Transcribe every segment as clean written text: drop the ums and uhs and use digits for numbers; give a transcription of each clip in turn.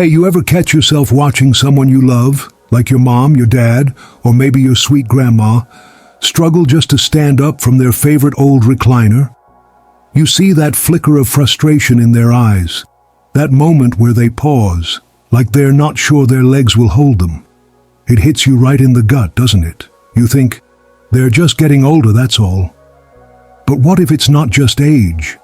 hey, you ever catch yourself watching someone you love, like your mom, your dad, or maybe your sweet grandma, struggle just to stand up from their favorite old recliner? You see that flicker of frustration in their eyes, that moment where they pause, like they're not sure their legs will hold them. It hits you right in the gut, doesn't it? You think, they're just getting older, that's all. But what if it's not just age?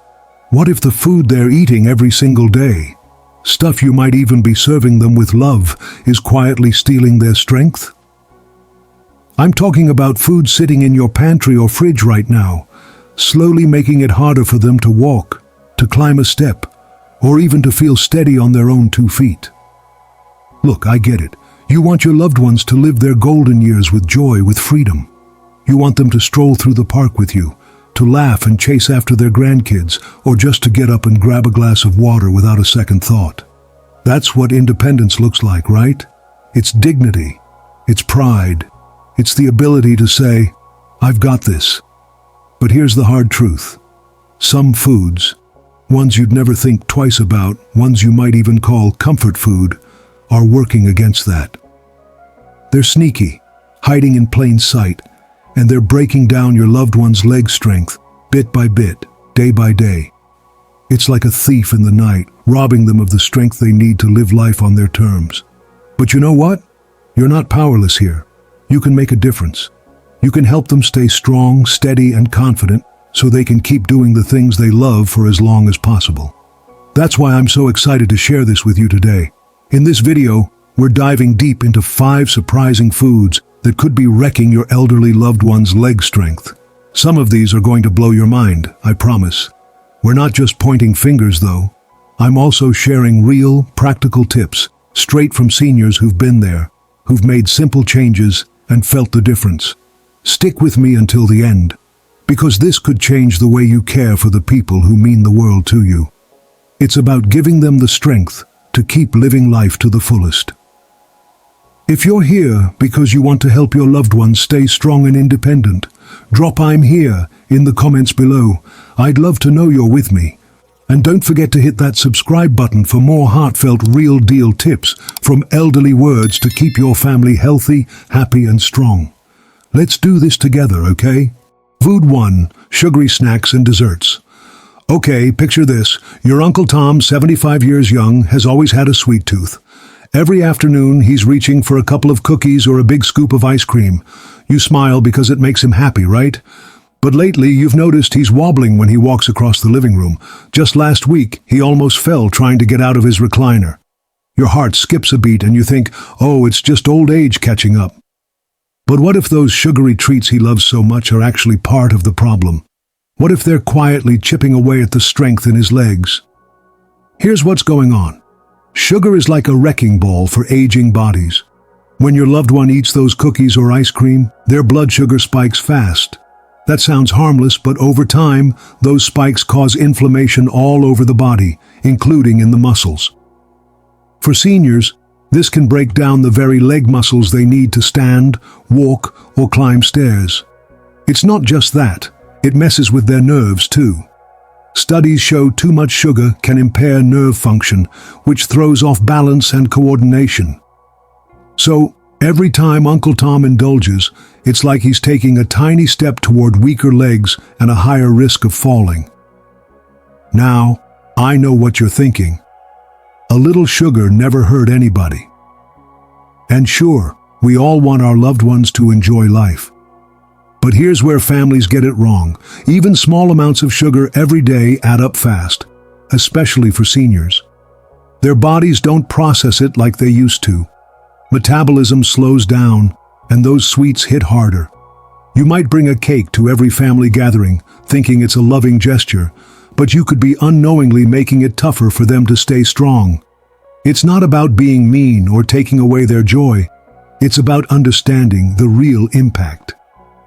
What if the food they're eating every single day, stuff you might even be serving them with love, is quietly stealing their strength? I'm talking about food sitting in your pantry or fridge right now, slowly making it harder for them to walk, to climb a step, or even to feel steady on their own 2 feet. Look, I get it. You want your loved ones to live their golden years with joy, with freedom. You want them to stroll through the park with you, to laugh and chase after their grandkids, or just to get up and grab a glass of water without a second thought. That's what independence looks like, right? It's dignity. It's pride. It's the ability to say, I've got this. But here's the hard truth. Some foods, ones you'd never think twice about, ones you might even call comfort food, are working against that. They're sneaky, hiding in plain sight, and they're breaking down your loved one's leg strength, bit by bit, day by day. It's like a thief in the night, robbing them of the strength they need to live life on their terms. But you know what? You're not powerless here. You can make a difference. You can help them stay strong, steady, and confident so they can keep doing the things they love for as long as possible. That's why I'm so excited to share this with you today. In this video, we're diving deep into 5 surprising foods that could be wrecking your elderly loved one's leg strength. Some of these are going to blow your mind, I promise. We're not just pointing fingers, though. I'm also sharing real, practical tips, straight from seniors who've been there, who've made simple changes and felt the difference. Stick with me until the end, because this could change the way you care for the people who mean the world to you. It's about giving them the strength to keep living life to the fullest. If you're here because you want to help your loved ones stay strong and independent, drop "I'm here" in the comments below. I'd love to know you're with me. And don't forget to hit that subscribe button for more heartfelt, real-deal tips from elderly words to keep your family healthy, happy, and strong. Let's do this together, okay? Food 1. Sugary snacks and desserts. Okay, picture this. Your Uncle Tom, 75 years young, has always had a sweet tooth. Every afternoon, he's reaching for a couple of cookies or a big scoop of ice cream. You smile because it makes him happy, right? But lately, you've noticed he's wobbling when he walks across the living room. Just last week, he almost fell trying to get out of his recliner. Your heart skips a beat and you think, oh, it's just old age catching up. But what if those sugary treats he loves so much are actually part of the problem? What if they're quietly chipping away at the strength in his legs? Here's what's going on. Sugar is like a wrecking ball for aging bodies. When your loved one eats those cookies or ice cream, their blood sugar spikes fast. That sounds harmless, but over time, those spikes cause inflammation all over the body, including in the muscles. For seniors, this can break down the very leg muscles they need to stand, walk, or climb stairs. It's not just that. It messes with their nerves too. Studies show too much sugar can impair nerve function, which throws off balance and coordination. So, every time Uncle Tom indulges, it's like he's taking a tiny step toward weaker legs and a higher risk of falling. Now, I know what you're thinking. A little sugar never hurt anybody. And sure, we all want our loved ones to enjoy life. But here's where families get it wrong. Even small amounts of sugar every day add up fast, especially for seniors. Their bodies don't process it like they used to. Metabolism slows down, and those sweets hit harder. You might bring a cake to every family gathering, thinking it's a loving gesture, but you could be unknowingly making it tougher for them to stay strong. It's not about being mean or taking away their joy. It's about understanding the real impact.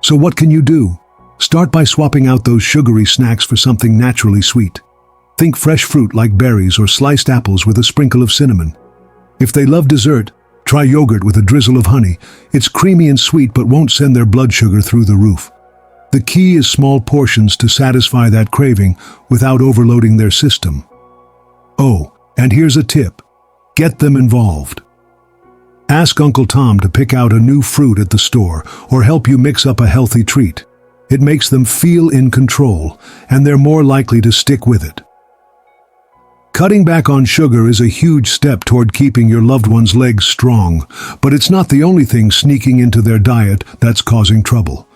So what can you do? Start by swapping out those sugary snacks for something naturally sweet. Think fresh fruit like berries or sliced apples with a sprinkle of cinnamon. If they love dessert, try yogurt with a drizzle of honey. It's creamy and sweet but won't send their blood sugar through the roof. The key is small portions to satisfy that craving without overloading their system. Oh, and here's a tip. Get them involved. Ask Uncle Tom to pick out a new fruit at the store or help you mix up a healthy treat. It makes them feel in control, and they're more likely to stick with it. Cutting back on sugar is a huge step toward keeping your loved one's legs strong, but it's not the only thing sneaking into their diet that's causing trouble.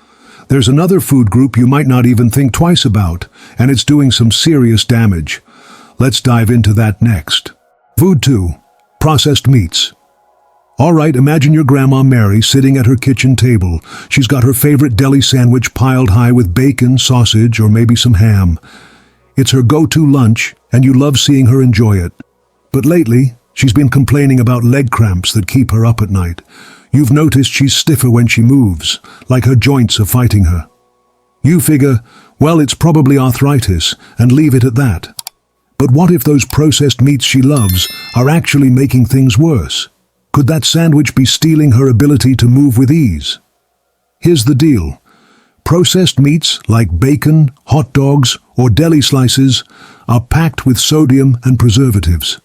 There's another food group you might not even think twice about, and it's doing some serious damage. Let's dive into that next. Food 2. Processed meats. All right, imagine your Grandma Mary sitting at her kitchen table. She's got her favorite deli sandwich piled high with bacon, sausage, or maybe some ham. It's her go-to lunch, and you love seeing her enjoy it. But lately, she's been complaining about leg cramps that keep her up at night. You've noticed she's stiffer when she moves, like her joints are fighting her. You figure, well, it's probably arthritis, and leave it at that. But what if those processed meats she loves are actually making things worse? Could that sandwich be stealing her ability to move with ease? Here's the deal. Processed meats like bacon, hot dogs, or deli slices are packed with sodium and preservatives.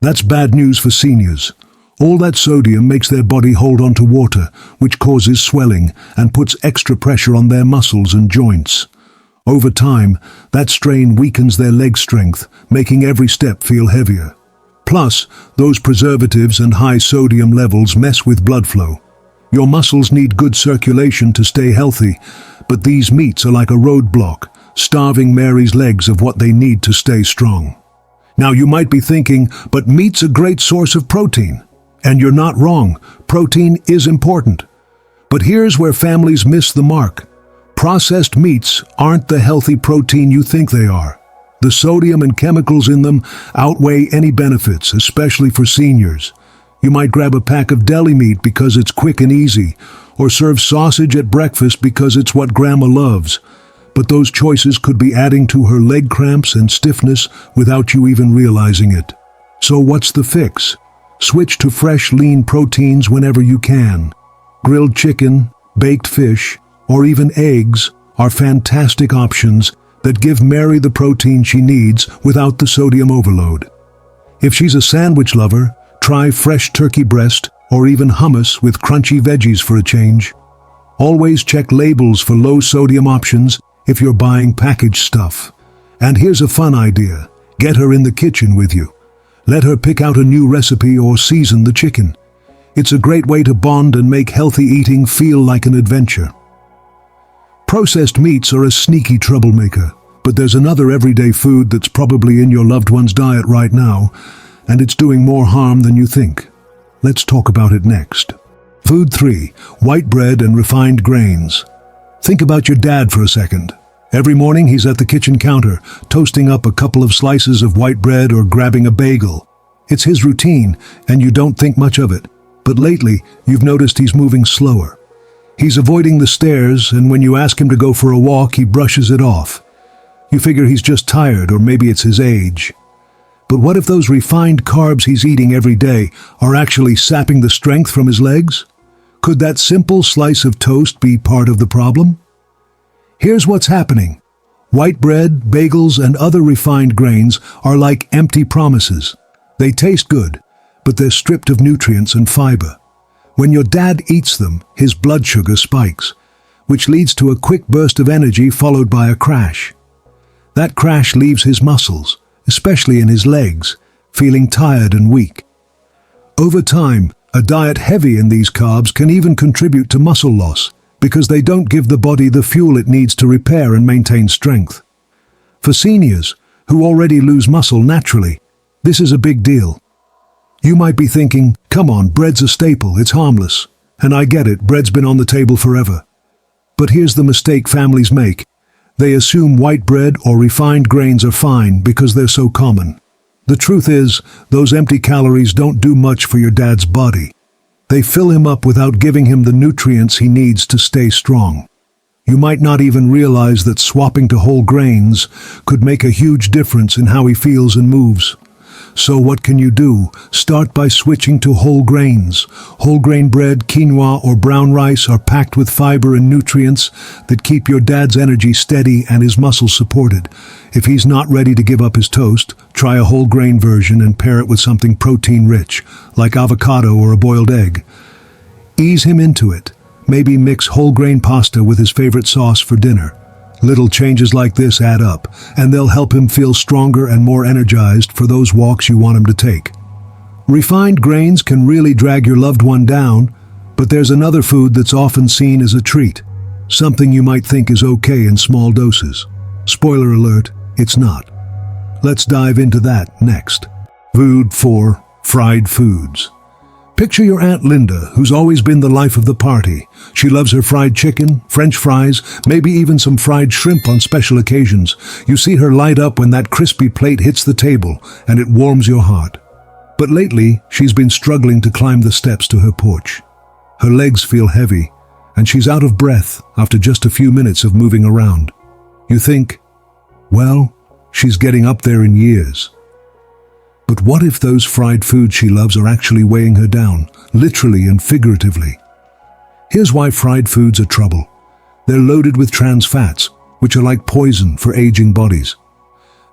That's bad news for seniors. All that sodium makes their body hold on to water, which causes swelling and puts extra pressure on their muscles and joints. Over time, that strain weakens their leg strength, making every step feel heavier. Plus, those preservatives and high sodium levels mess with blood flow. Your muscles need good circulation to stay healthy, but these meats are like a roadblock, starving Mary's legs of what they need to stay strong. Now you might be thinking, but meat's a great source of protein. And you're not wrong, protein is important. But here's where families miss the mark. Processed meats aren't the healthy protein you think they are. The sodium and chemicals in them outweigh any benefits, especially for seniors. You might grab a pack of deli meat because it's quick and easy, or serve sausage at breakfast because it's what Grandma loves. But those choices could be adding to her leg cramps and stiffness without you even realizing it. So what's the fix? Switch to fresh, lean proteins whenever you can. Grilled chicken, baked fish, or even eggs are fantastic options that give Mary the protein she needs without the sodium overload. If she's a sandwich lover, try fresh turkey breast or even hummus with crunchy veggies for a change. Always check labels for low-sodium options if you're buying packaged stuff. And here's a fun idea. Get her in the kitchen with you. Let her pick out a new recipe or season the chicken. It's a great way to bond and make healthy eating feel like an adventure. Processed meats are a sneaky troublemaker, but there's another everyday food that's probably in your loved one's diet right now, and it's doing more harm than you think. Let's talk about it next. Food 3. White bread and refined grains. Think about your dad for a second. Every morning he's at the kitchen counter, toasting up a couple of slices of white bread or grabbing a bagel. It's his routine, and you don't think much of it. But lately, you've noticed he's moving slower. He's avoiding the stairs, and when you ask him to go for a walk, he brushes it off. You figure he's just tired, or maybe it's his age. But what if those refined carbs he's eating every day are actually sapping the strength from his legs? Could that simple slice of toast be part of the problem? Here's what's happening. White bread, bagels, and other refined grains are like empty promises. They taste good, but they're stripped of nutrients and fiber. When your dad eats them, his blood sugar spikes, which leads to a quick burst of energy followed by a crash. That crash leaves his muscles, especially in his legs, feeling tired and weak. Over time, a diet heavy in these carbs can even contribute to muscle loss, because they don't give the body the fuel it needs to repair and maintain strength. For seniors, who already lose muscle naturally, this is a big deal. You might be thinking, come on, bread's a staple, it's harmless. And I get it, bread's been on the table forever. But here's the mistake families make. They assume white bread or refined grains are fine because they're so common. The truth is, those empty calories don't do much for your dad's body. They fill him up without giving him the nutrients he needs to stay strong. You might not even realize that swapping to whole grains could make a huge difference in how he feels and moves. So what can you do? Start by switching to whole grains. Whole grain bread, quinoa, or brown rice are packed with fiber and nutrients that keep your dad's energy steady and his muscles supported. If he's not ready to give up his toast, try a whole grain version and pair it with something protein-rich, like avocado or a boiled egg. Ease him into it. Maybe mix whole grain pasta with his favorite sauce for dinner. Little changes like this add up, and they'll help him feel stronger and more energized for those walks you want him to take. Refined grains can really drag your loved one down, but there's another food that's often seen as a treat, something you might think is okay in small doses. Spoiler alert, it's not. Let's dive into that next. Food 4. Fried foods. Picture your Aunt Linda, who's always been the life of the party. She loves her fried chicken, French fries, maybe even some fried shrimp on special occasions. You see her light up when that crispy plate hits the table, and it warms your heart. But lately, she's been struggling to climb the steps to her porch. Her legs feel heavy, and she's out of breath after just a few minutes of moving around. You think, well, she's getting up there in years. But what if those fried foods she loves are actually weighing her down, literally and figuratively? Here's why fried foods are trouble. They're loaded with trans fats, which are like poison for aging bodies.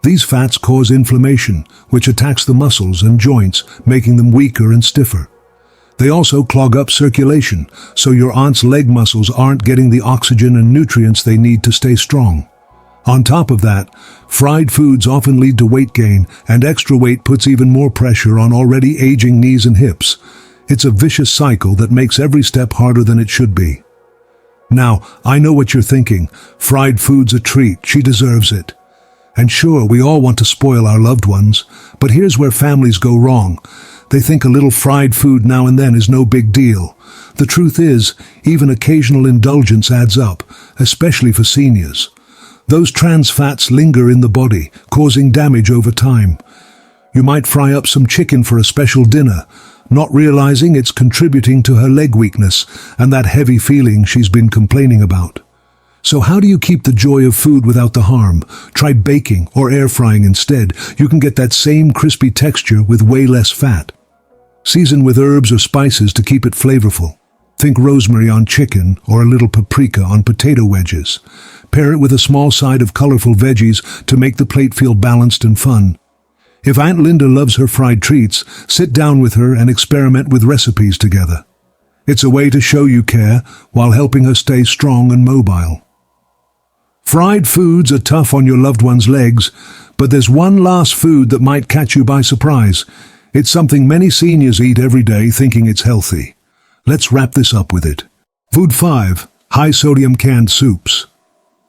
These fats cause inflammation, which attacks the muscles and joints, making them weaker and stiffer. They also clog up circulation, so your aunt's leg muscles aren't getting the oxygen and nutrients they need to stay strong. On top of that, fried foods often lead to weight gain, and extra weight puts even more pressure on already aging knees and hips. It's a vicious cycle that makes every step harder than it should be. Now, I know what you're thinking. Fried food's a treat, she deserves it. And sure, we all want to spoil our loved ones, but here's where families go wrong. They think a little fried food now and then is no big deal. The truth is, even occasional indulgence adds up, especially for seniors. Those trans fats linger in the body, causing damage over time. You might fry up some chicken for a special dinner, not realizing it's contributing to her leg weakness and that heavy feeling she's been complaining about. So how do you keep the joy of food without the harm? Try baking or air frying instead. You can get that same crispy texture with way less fat. Season with herbs or spices to keep it flavorful. Think rosemary on chicken or a little paprika on potato wedges. Pair it with a small side of colorful veggies to make the plate feel balanced and fun. If Aunt Linda loves her fried treats, sit down with her and experiment with recipes together. It's a way to show you care while helping her stay strong and mobile. Fried foods are tough on your loved one's legs, but there's one last food that might catch you by surprise. It's something many seniors eat every day thinking it's healthy. Let's wrap this up with it. Food 5. High-sodium canned soups.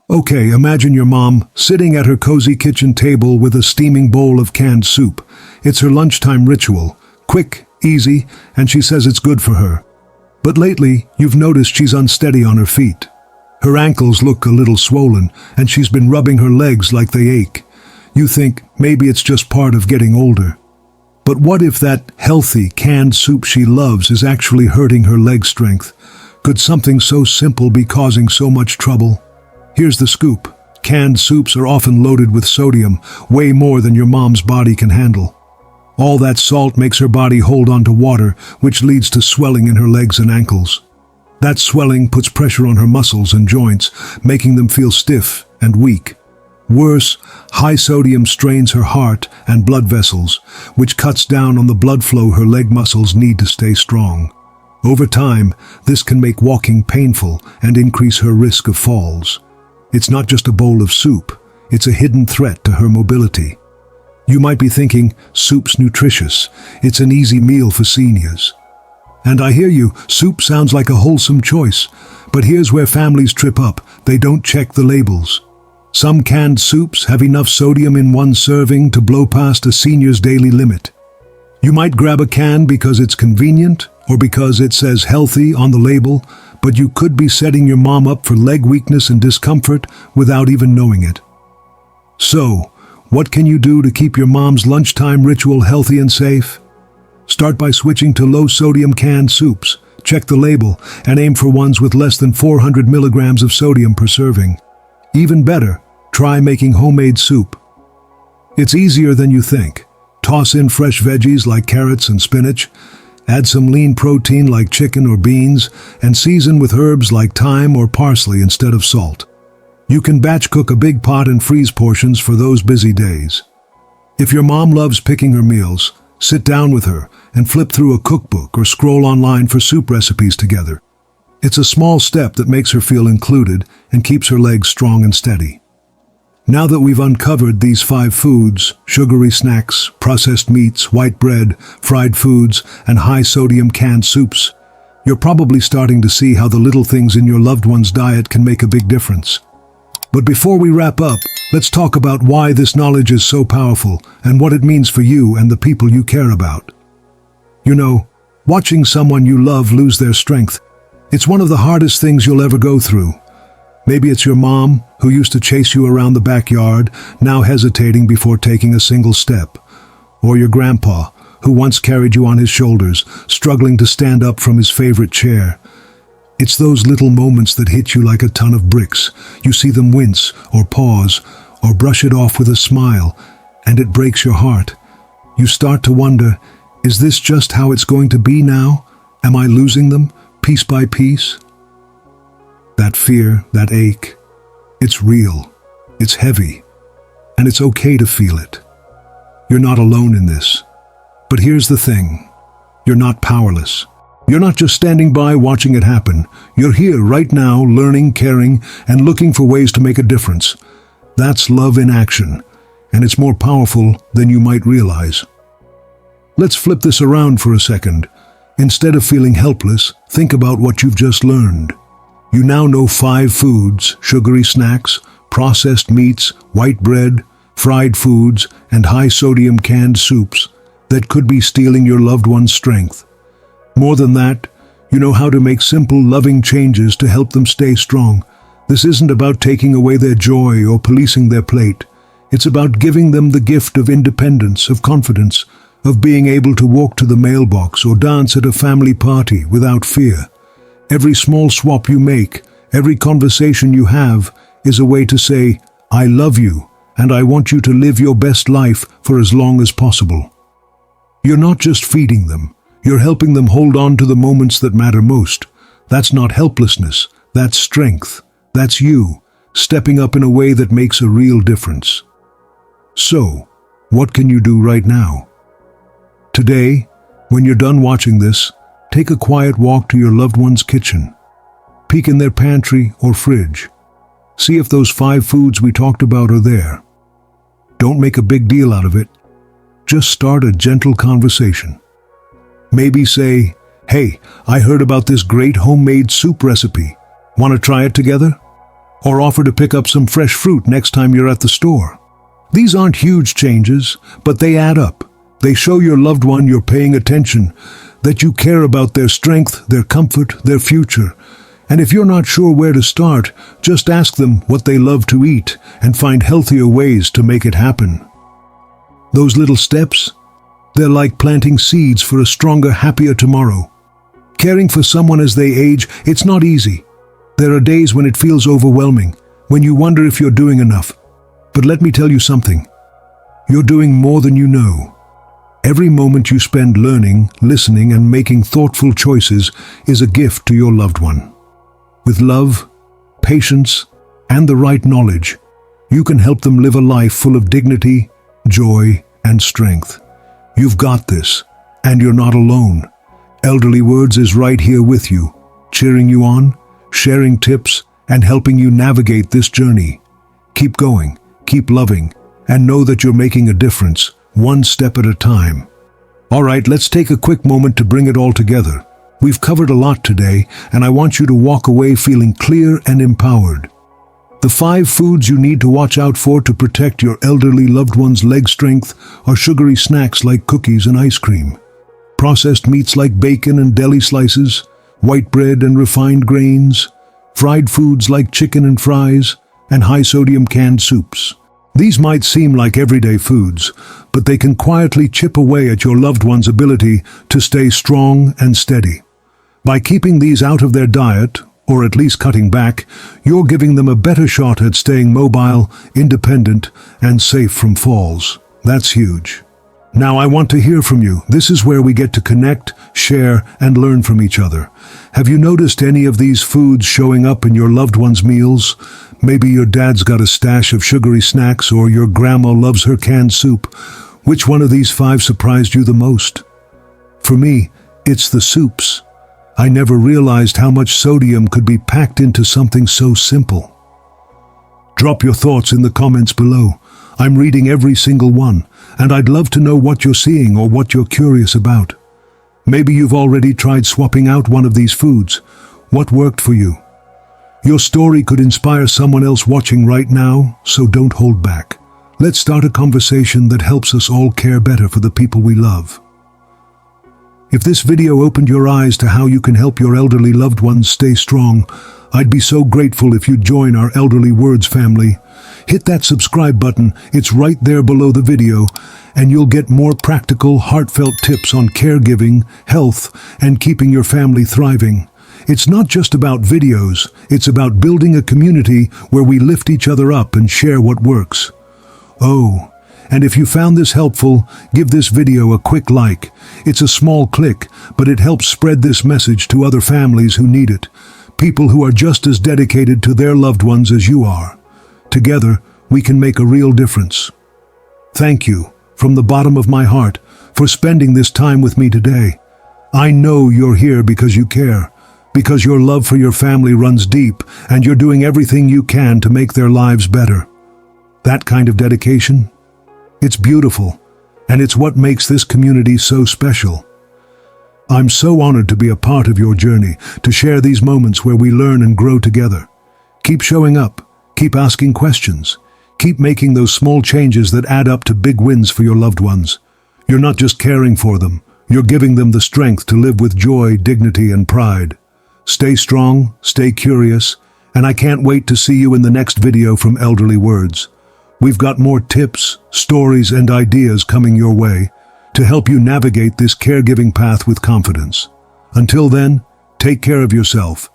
Okay, imagine your mom sitting at her cozy kitchen table with a steaming bowl of canned soup. It's her lunchtime ritual. Quick, easy, and she says it's good for her. But lately, you've noticed she's unsteady on her feet. Her ankles look a little swollen, and she's been rubbing her legs like they ache. You think maybe it's just part of getting older. But what if that healthy canned soup she loves is actually hurting her leg strength? Could something so simple be causing so much trouble? Here's the scoop. Canned soups are often loaded with sodium, way more than your mom's body can handle. All that salt makes her body hold on to water, which leads to swelling in her legs and ankles. That swelling puts pressure on her muscles and joints, making them feel stiff and weak. Worse, high sodium strains her heart and blood vessels, which cuts down on the blood flow her leg muscles need to stay strong. Over time, this can make walking painful and increase her risk of falls. It's not just a bowl of soup, it's a hidden threat to her mobility. You might be thinking, soup's nutritious, it's an easy meal for seniors. And I hear you, soup sounds like a wholesome choice, but here's where families trip up, they don't check the labels. Some canned soups have enough sodium in one serving to blow past a senior's daily limit. You might grab a can because it's convenient or because it says healthy on the label, but you could be setting your mom up for leg weakness and discomfort without even knowing it. So, what can you do to keep your mom's lunchtime ritual healthy and safe? Start by switching to low-sodium canned soups. Check the label and aim for ones with less than 400 milligrams of sodium per serving. Even better, try making homemade soup. It's easier than you think. Toss in fresh veggies like carrots and spinach. Add some lean protein like chicken or beans, and season with herbs like thyme or parsley instead of salt. You can batch cook a big pot and freeze portions for those busy days. If your mom loves picking her meals, sit down with her and flip through a cookbook or scroll online for soup recipes together. It's a small step that makes her feel included and keeps her legs strong and steady. Now that we've uncovered these 5 foods, sugary snacks, processed meats, white bread, fried foods, and high-sodium canned soups, you're probably starting to see how the little things in your loved one's diet can make a big difference. But before we wrap up, let's talk about why this knowledge is so powerful and what it means for you and the people you care about. You know, watching someone you love lose their strength, it's one of the hardest things you'll ever go through. Maybe it's your mom, who used to chase you around the backyard, now hesitating before taking a single step. Or your grandpa, who once carried you on his shoulders, struggling to stand up from his favorite chair. It's those little moments that hit you like a ton of bricks. You see them wince, or pause, or brush it off with a smile, and it breaks your heart. You start to wonder, is this just how it's going to be now? Am I losing them, piece by piece? That fear, that ache, it's real, it's heavy, and it's okay to feel it. You're not alone in this. But here's the thing, you're not powerless. You're not just standing by watching it happen. You're here right now, learning, caring, and looking for ways to make a difference. That's love in action, and it's more powerful than you might realize. Let's flip this around for a second. Instead of feeling helpless, think about what you've just learned. You now know 5 foods, sugary snacks, processed meats, white bread, fried foods, and high-sodium canned soups that could be stealing your loved one's strength. More than that, you know how to make simple, loving changes to help them stay strong. This isn't about taking away their joy or policing their plate. It's about giving them the gift of independence, of confidence, of being able to walk to the mailbox or dance at a family party without fear. Every small swap you make, every conversation you have, is a way to say, I love you, and I want you to live your best life for as long as possible. You're not just feeding them, you're helping them hold on to the moments that matter most. That's not helplessness, that's strength. That's you, stepping up in a way that makes a real difference. So, what can you do right now? Today, when you're done watching this, take a quiet walk to your loved one's kitchen. Peek in their pantry or fridge. See if those 5 foods we talked about are there. Don't make a big deal out of it. Just start a gentle conversation. Maybe say, hey, I heard about this great homemade soup recipe. Want to try it together? Or offer to pick up some fresh fruit next time you're at the store. These aren't huge changes, but they add up. They show your loved one you're paying attention, that you care about their strength, their comfort, their future. And if you're not sure where to start, just ask them what they love to eat and find healthier ways to make it happen. Those little steps, they're like planting seeds for a stronger, happier tomorrow. Caring for someone as they age, it's not easy. There are days when it feels overwhelming, when you wonder if you're doing enough. But let me tell you something. You're doing more than you know. Every moment you spend learning, listening, and making thoughtful choices is a gift to your loved one. With love, patience, and the right knowledge, you can help them live a life full of dignity, joy, and strength. You've got this, and you're not alone. Elderly Words is right here with you, cheering you on, sharing tips, and helping you navigate this journey. Keep going, keep loving, and know that you're making a difference, one step at a time. All right, let's take a quick moment to bring it all together. We've covered a lot today, and I want you to walk away feeling clear and empowered. The 5 foods you need to watch out for to protect your elderly loved one's leg strength are sugary snacks like cookies and ice cream, processed meats like bacon and deli slices, white bread and refined grains, fried foods like chicken and fries, and high-sodium canned soups. These might seem like everyday foods, but they can quietly chip away at your loved one's ability to stay strong and steady. By keeping these out of their diet, or at least cutting back, you're giving them a better shot at staying mobile, independent, and safe from falls. That's huge. Now I want to hear from you. This is where we get to connect, share, and learn from each other. Have you noticed any of these foods showing up in your loved one's meals? Maybe your dad's got a stash of sugary snacks, or your grandma loves her canned soup. Which one of these 5 surprised you the most? For me, it's the soups. I never realized how much sodium could be packed into something so simple. Drop your thoughts in the comments below. I'm reading every single one, and I'd love to know what you're seeing or what you're curious about. Maybe you've already tried swapping out one of these foods. What worked for you? Your story could inspire someone else watching right now, so don't hold back. Let's start a conversation that helps us all care better for the people we love. If this video opened your eyes to how you can help your elderly loved ones stay strong, I'd be so grateful if you'd join our Elderly Words family. Hit that subscribe button, it's right there below the video, and you'll get more practical, heartfelt tips on caregiving, health, and keeping your family thriving. It's not just about videos, it's about building a community where we lift each other up and share what works. Oh, and if you found this helpful, give this video a quick like. It's a small click, but it helps spread this message to other families who need it. People who are just as dedicated to their loved ones as you are. Together, we can make a real difference. Thank you, from the bottom of my heart, for spending this time with me today. I know you're here because you care, because your love for your family runs deep, and you're doing everything you can to make their lives better. That kind of dedication? It's beautiful, and it's what makes this community so special. I'm so honored to be a part of your journey, to share these moments where we learn and grow together. Keep showing up, keep asking questions, keep making those small changes that add up to big wins for your loved ones. You're not just caring for them, you're giving them the strength to live with joy, dignity, and pride. Stay strong, stay curious, and I can't wait to see you in the next video from Elderly Words. We've got more tips, stories, and ideas coming your way to help you navigate this caregiving path with confidence. Until then, take care of yourself,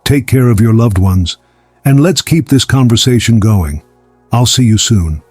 take care of your loved ones, and let's keep this conversation going. I'll see you soon.